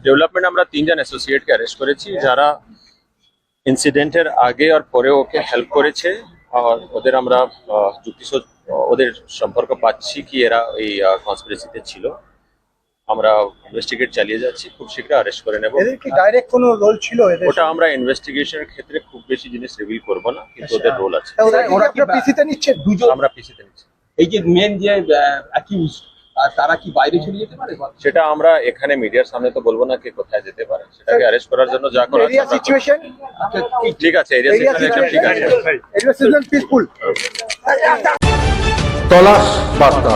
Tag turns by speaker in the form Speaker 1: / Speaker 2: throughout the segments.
Speaker 1: Development আমরা 3 জন অ্যাসোসিয়েটকে arrest করেছি যারা ইনসিডেন্টের আগে আর পরে ওকে হেল্প করেছে। আর ওদের আমরা ওদের সম্পর্ক পাচ্ছি কি এরা এই কনস্পিরেসিতে ছিল। আমরা ইনভেস্টিগেট চালিয়ে যাচ্ছি, খুব শীঘ্র অ্যারেস্ট করে নেব।
Speaker 2: এদের কি ডাইরেক্ট কোনো রোল ছিল এদের?
Speaker 1: ওটা আমরা ইনভেস্টিগেশনের ক্ষেত্রে খুব বেশি জিনিস রিভিল করব না, কিন্তু ওদের রোল আছে।
Speaker 2: ওরা কি পিসিতে নিচ্ছে?
Speaker 1: আমরা পিসিতে নিচ্ছি।
Speaker 3: এই যে মেন যে অ্যাকিউজ তারা কি বাইরে চলে যেতে পারে?
Speaker 1: সেটা আমরা এখানে মিডিয়ার সামনে তো বলবো না কে কোথায় যেতে পারে। সেটাকে অ্যারেস্ট করার জন্য যা করার
Speaker 2: এরিয়া সিচুয়েশন
Speaker 1: ঠিক আছে, এরিয়া সিচুয়েশন ঠিক আছে।
Speaker 2: Area situation peaceful.
Speaker 4: তলাশ বার্তা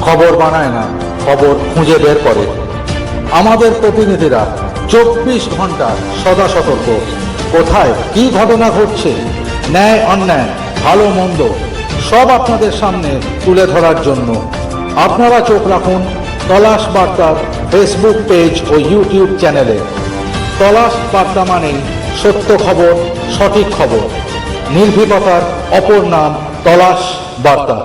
Speaker 4: খবর বানায় না, খবর খুঁজে বের করে। আমাদের প্রতিনিধিরা 24 ঘন্টা সদা সতর্ক। কোথায় কি ঘটনা ঘটছে, ন্যায় অন্যায়, ভালো মন্দ সব আপনাদের সামনে তুলে ধরার জন্য আপনারা চোখ রাখুন তলাশ বার্তার ফেসবুক পেজ ও ইউটিউব চ্যানেলে। তলাশ বার্তা মানেই সত্য খবর, সঠিক খবর। নির্ভীকতার অপর নাম তলাশ বার্তা।